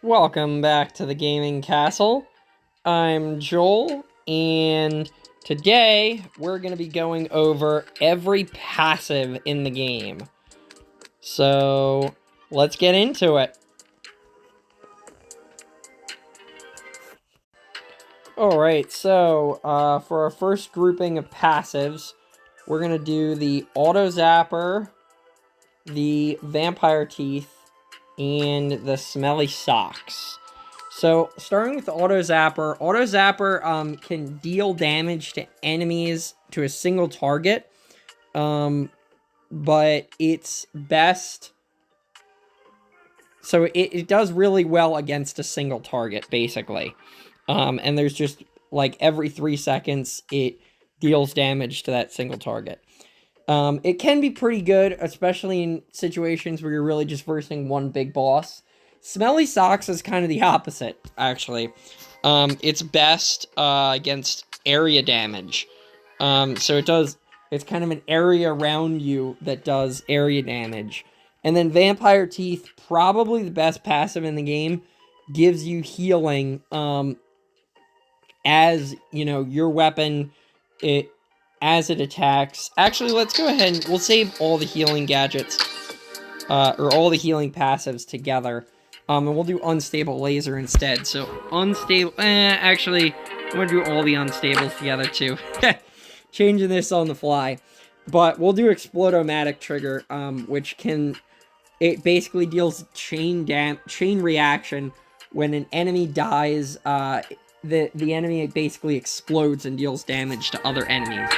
Welcome back to the Gaming Castle. I'm Joel, and today we're going to be going over every passive in the game. So, let's get into it. Alright, so for our first grouping of passives, we're going to do the Auto Zapper, the Vampire Teeth, and the Smelly Socks. So, starting with the Auto Zapper can deal damage to enemies to a single target, but it's best... So, it does really well against a single target, basically. And there's just, like, every 3 seconds, it deals damage to that single target. It can be pretty good, especially in situations where you're really just versing one big boss. Smelly Socks is kind of the opposite, actually. It's best against area damage. So it's kind of an area around you that does area damage. And then Vampire Teeth, probably the best passive in the game, gives you healing, as, you know, your weapon, as it attacks. Actually, let's go ahead and we'll save all the healing gadgets, or all the healing passives together. And we'll do Unstable Lazer instead. So, Unstable, actually, I'm gonna do all the unstables together too. Changing this on the fly. But we'll do Explode-o-matic trigger, which it basically deals chain reaction. When an enemy dies, the enemy basically explodes and deals damage to other enemies,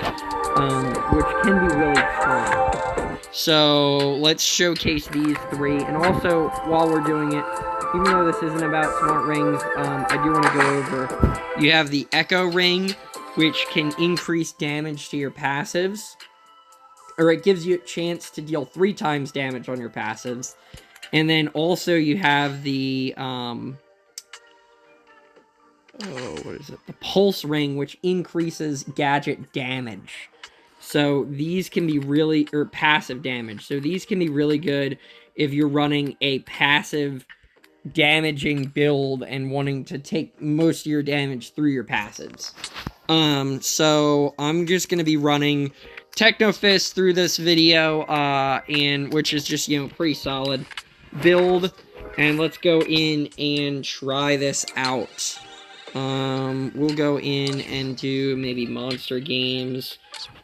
which can be really fun. So, let's showcase these three, and also, while we're doing it, even though this isn't about smart rings, I do want to go over, you have the Echo Ring, which can increase damage to your passives, or it gives you a chance to deal 3 times damage on your passives, and then also you have the, the Pulse Ring, which increases gadget damage. So these can be really, or passive damage. So these can be really good if you're running a passive damaging build and wanting to take most of your damage through your passives. So I'm just going to be running Techno Fist through this video, and which is just, you know, pretty solid build. And let's go in and try this out. We'll go in and do maybe Monster Games,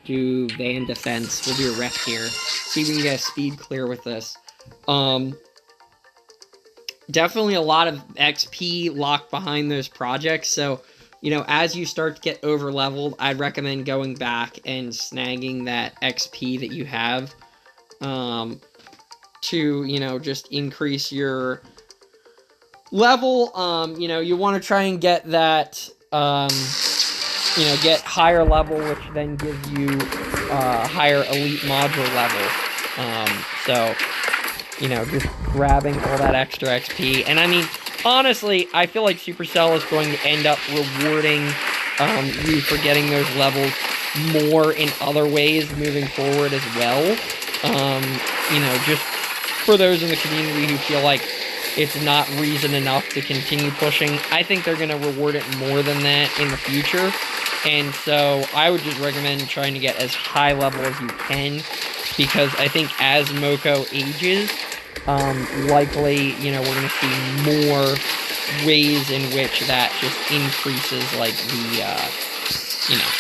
do Van Defense, we'll do a rep here, see if we can get a speed clear with this. Definitely a lot of XP locked behind those projects, so, you know, as you start to get over-leveled, I'd recommend going back and snagging that XP that you have, to, you know, just increase your level. You know, you want to try and get that, you know, get higher level, which then gives you, higher elite module level. So, you know, just grabbing all that extra XP. And I mean, honestly, I feel like Supercell is going to end up rewarding, you for getting those levels more in other ways moving forward as well. You know, just for those in the community who feel like it's not reason enough to continue pushing, I think they're going to reward it more than that in the future. And so I would just recommend trying to get as high level as you can, because I think as Moko ages, likely, you know, we're going to see more ways in which that just increases, like, the, you know,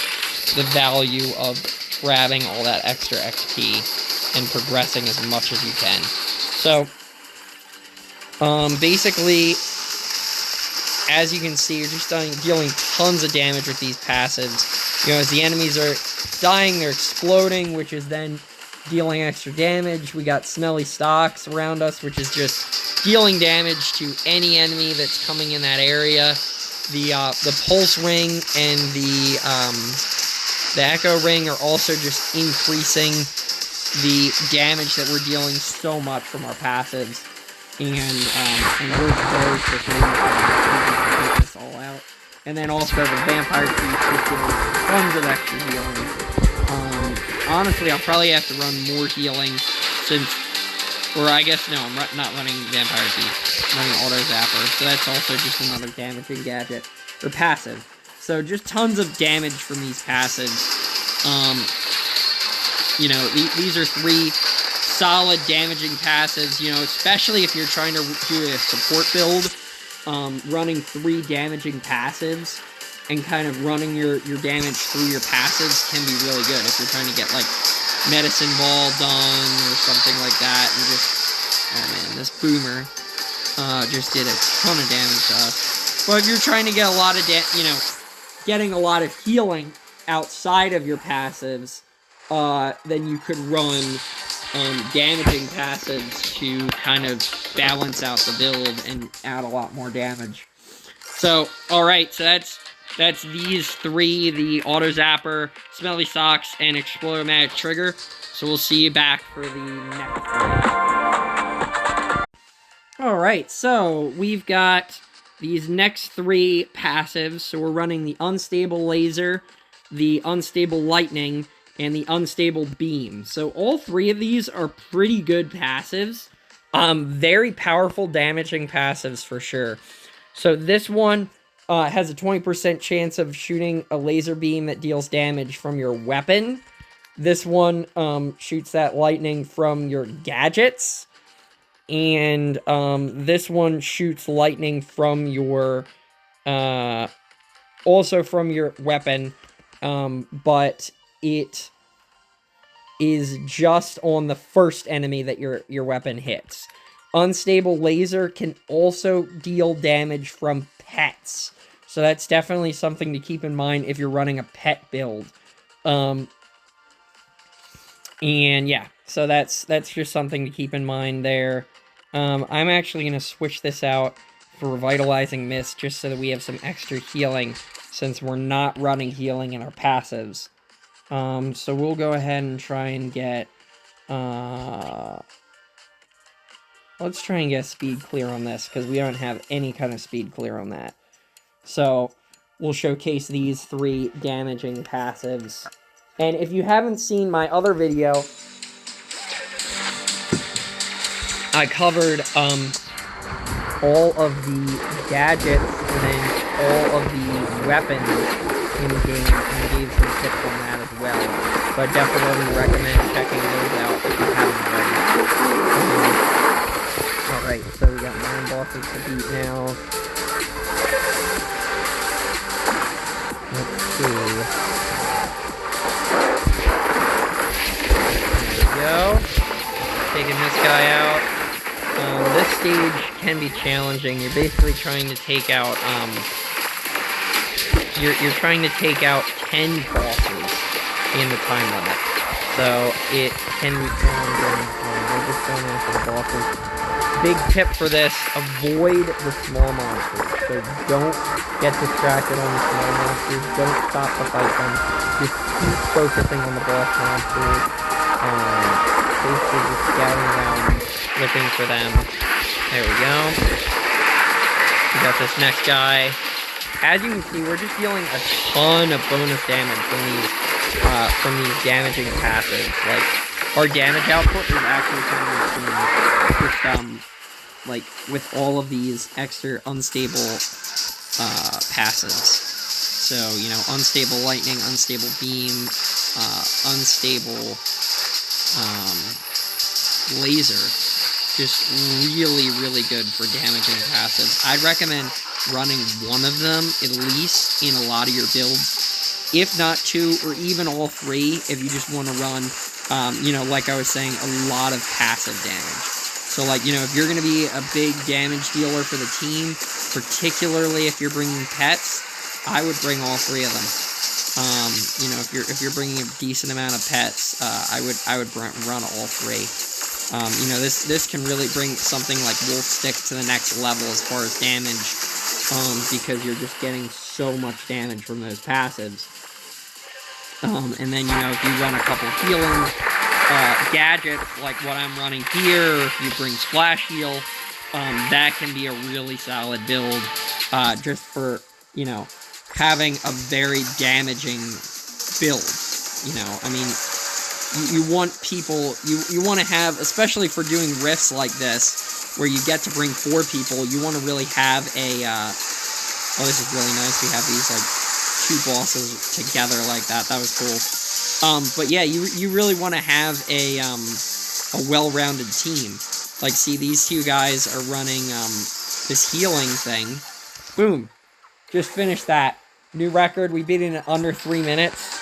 the value of grabbing all that extra XP and progressing as much as you can. So, basically, as you can see, you're just dealing tons of damage with these passives. You know, as the enemies are dying, they're exploding, which is then dealing extra damage. We got Smelly Socks around us, which is just dealing damage to any enemy that's coming in that area. The Pulse Ring and the Echo Ring are also just increasing the damage that we're dealing so much from our passives. And we're very quickly take this all out. And then also the Vampire Teeth is doing tons of extra healing. Honestly, I'll probably have to run more healing, since Or I guess, no, I'm not running Vampire Beast. I'm running Auto Zapper. So that's also just another damaging gadget. Or passive. So just tons of damage from these passives. You know, these are 3 solid damaging passives, you know, especially if you're trying to do a support build. Running 3 damaging passives and kind of running your damage through your passives can be really good if you're trying to get, like, Medicine Ball done or something like that. And just, oh man, this Boomer just did a ton of damage to us. But if you're trying to get a lot of, you know, getting a lot of healing outside of your passives, then you could run damaging passives to kind of balance out the build and add a lot more damage. So, alright, so that's these 3, the Auto Zapper, Smelly Socks, and Explode-o-matic Trigger. So we'll see you back for the next one. Alright, so we've got these next 3 passives. So we're running the Unstable Lazer, the Unstable Lightning, and the Unstable Beam. So all 3 of these are pretty good passives. Very powerful damaging passives for sure. So this one has a 20% chance of shooting a laser beam that deals damage from your weapon. This one shoots that lightning from your gadgets. And this one shoots lightning from your... also from your weapon. But it is just on the first enemy that your weapon hits. Unstable Lazer can also deal damage from pets. So that's definitely something to keep in mind if you're running a pet build. And yeah, so that's just something to keep in mind there. I'm actually going to switch this out for Revitalizing Mist just so that we have some extra healing since we're not running healing in our passives. So we'll go ahead and try and get... let's try and get speed clear on this, because we don't have any kind of speed clear on that. So, we'll showcase these 3 damaging passives. And if you haven't seen my other video, I covered, all of the gadgets and then all of the weapons in the game, and gave some tips on that as well. So I definitely recommend checking those out if you haven't already. Alright, so we got 9 bosses to beat now. Let's see. There we go. Taking this guy out. This stage can be challenging. You're basically trying to take out, you're trying to take out 10 bosses in the time limit. So, it can be challenging. We're just going after the bosses. Big tip for this, avoid the small monsters. So don't get distracted on the small monsters. Don't stop to fight them. Just keep focusing on the boss monsters. Basically just scouting around, looking for them. There we go. We got this next guy. As you can see, we're just dealing a ton of bonus damage from these damaging passives. Like, our damage output is actually kind of insane. Just, like, with all of these extra unstable passives. So, you know, unstable lightning, unstable beam, unstable laser. Just really, really good for damaging passives. I'd recommend running one of them, at least, in a lot of your builds. If not 2, or even all 3, if you just want to run, you know, like I was saying, a lot of passive damage. So, like, you know, if you're going to be a big damage dealer for the team, particularly if you're bringing pets, I would bring all 3 of them. You know, if you're bringing a decent amount of pets, I would run all 3. You know, this can really bring something like Wolf Stick to the next level as far as damage, because you're just getting so much damage from those passives. And then, you know, if you run a couple healing gadgets, like what I'm running here, or if you bring Splash Heal, that can be a really solid build, just for, you know, having a very damaging build. You know, I mean, you want people, you want to have, especially for doing rifts like this, where you get to bring 4 people, you want to really have a, oh, this is really nice, we have these, like, 2 bosses together like that, that was cool. But yeah, you really want to have a well-rounded team. Like, see, these 2 guys are running, this healing thing. Boom. Just finished that. New record, we beat it in under 3 minutes.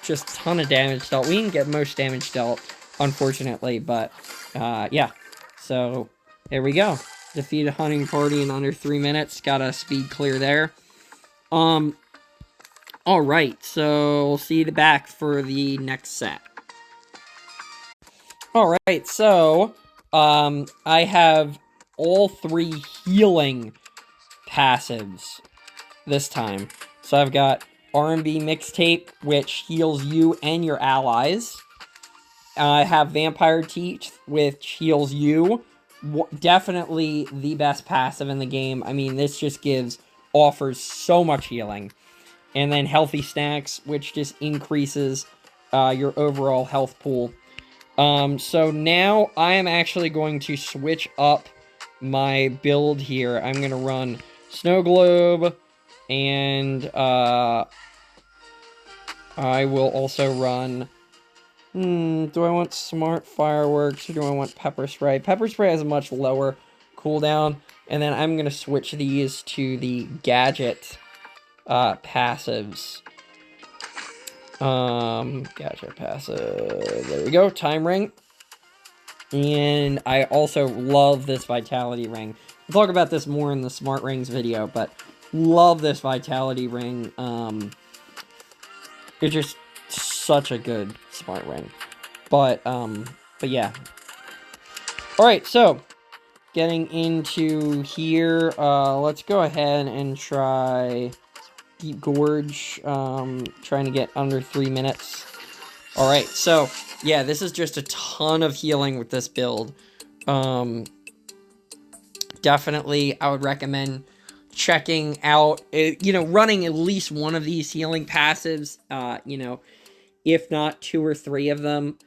Just a ton of damage dealt. We didn't get most damage dealt, unfortunately, but, yeah. So, there we go. Defeat a hunting party in under 3 minutes. Got a speed clear there. Alright, so we'll see you back for the next set. Alright, so, I have all 3 healing passives this time. So I've got R&B Mixtape, which heals you and your allies. I have Vampire Teeth, which heals you. Definitely the best passive in the game. I mean, this just offers so much healing. And then Healthy Snacks, which just increases your overall health pool. So now I am actually going to switch up my build here. I'm going to run Snow Globe, and I will also run, do I want Smart Fireworks, or do I want Pepper Spray? Pepper Spray has a much lower cooldown, and then I'm going to switch these to the Gadget passives. Gadget passive, there we go, Time Ring. And I also love this Vitality Ring. We'll talk about this more in the Smart Rings video, but love this Vitality Ring. It's just such a good Smart Ring. But yeah. Alright, so, getting into here, let's go ahead and try Deep Gorge, trying to get under 3 minutes. Alright, so, yeah, this is just a ton of healing with this build. Definitely, I would recommend checking out, running at least one of these healing passives, if not 2 or 3 of them.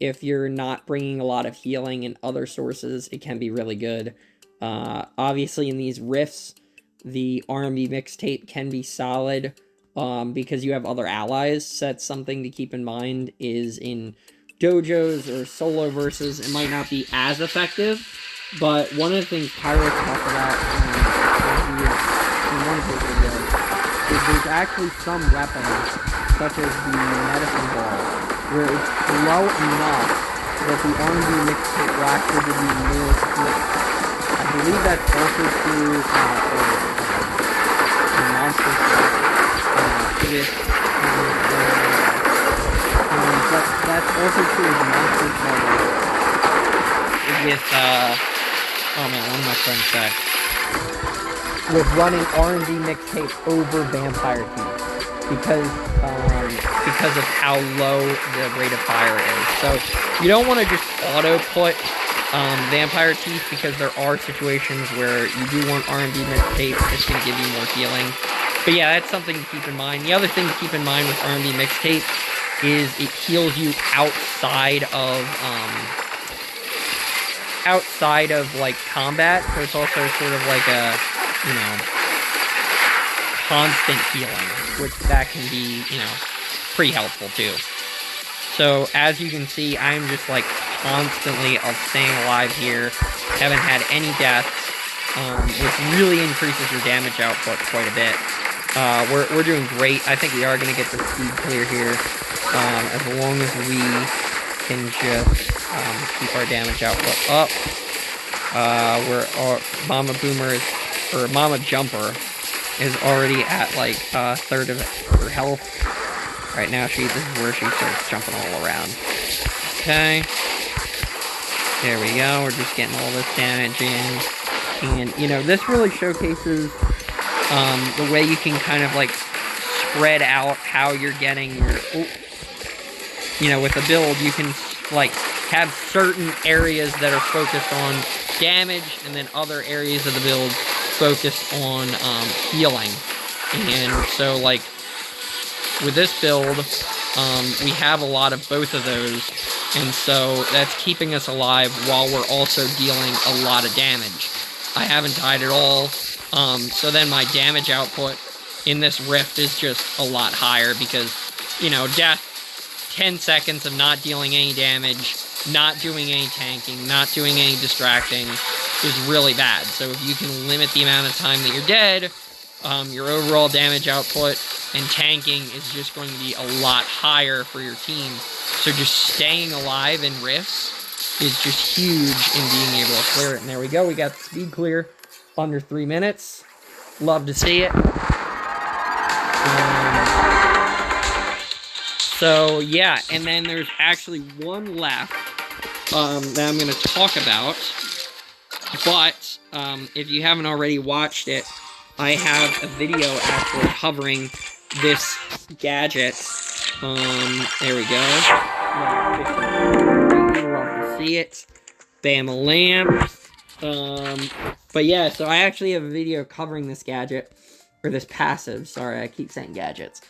If you're not bringing a lot of healing in other sources, it can be really good. Obviously, in these rifts, the R&B Mixtape can be solid, because you have other allies. So that's something to keep in mind, is in dojos or solo versus, it might not be as effective. But one of the things Pyro talked about in one of his videos is there's actually some weapons, such as the medicine ball, where it's low enough that the R&B Mixtape will actually give you more healing. I believe that's also true in monster stuff. But that's also true with monster stuff. With, oh man, what am I trying to say? With running R&B Mixtape over Vampire Teeth. Because of how low the rate of fire is. So, you don't want to just auto-put Vampire Teeth, because there are situations where you do want R&B Mixtape. It's going to give you more healing. But yeah, that's something to keep in mind. The other thing to keep in mind with R&B Mixtape is it heals you outside of like combat, so it's also sort of like a, constant healing, which that can be, pretty helpful too. So as you can see, I'm just like constantly staying alive here, haven't had any deaths, which really increases your damage output quite a bit. We're doing great. I think we are going to get the speed clear here, as long as we can just keep our damage output up. Mama Jumper is already at like a third of her health. Right now, this is where she starts jumping all around. Okay. There we go. We're just getting all this damage in. And, this really showcases the way you can kind of like spread out how you're getting your, with a build, you can like have certain areas that are focused on damage, and then other areas of the build focused on healing. And so, like, with this build, we have a lot of both of those, and so that's keeping us alive while we're also dealing a lot of damage. I haven't died at all, so then my damage output in this rift is just a lot higher because, you know, death, 10 seconds of not dealing any damage, not doing any tanking, not doing any distracting is really bad. So if you can limit the amount of time that you're dead, your overall damage output and tanking is just going to be a lot higher for your team. So just staying alive in rifts is just huge in being able to clear it. And there we go. We got the speed clear under 3 minutes. Love to see it. So yeah, and then there's actually one left that I'm going to talk about. But if you haven't already watched it, I have a video actually covering this gadget. There we go. Love to see it. Bam, a lamp. But yeah, so I actually have a video covering this gadget, or this passive. Sorry, I keep saying gadgets.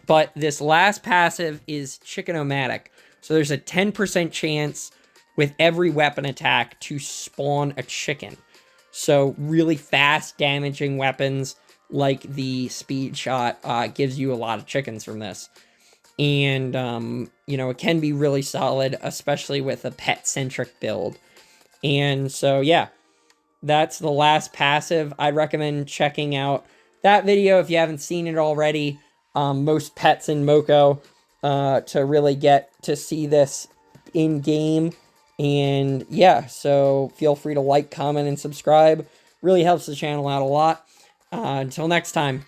But this last passive is Chicken-O-Matic. So there's a 10% chance with every weapon attack to spawn a chicken. So really fast damaging weapons like the speed shot gives you a lot of chickens from this. And, you know, it can be really solid, especially with a pet-centric build. And so, yeah, that's the last passive. I recommend checking out that video if you haven't seen it already. Most pets in Moko to really get to see this in-game. And yeah, so feel free to like, comment, and subscribe. Really helps the channel out a lot. Until next time.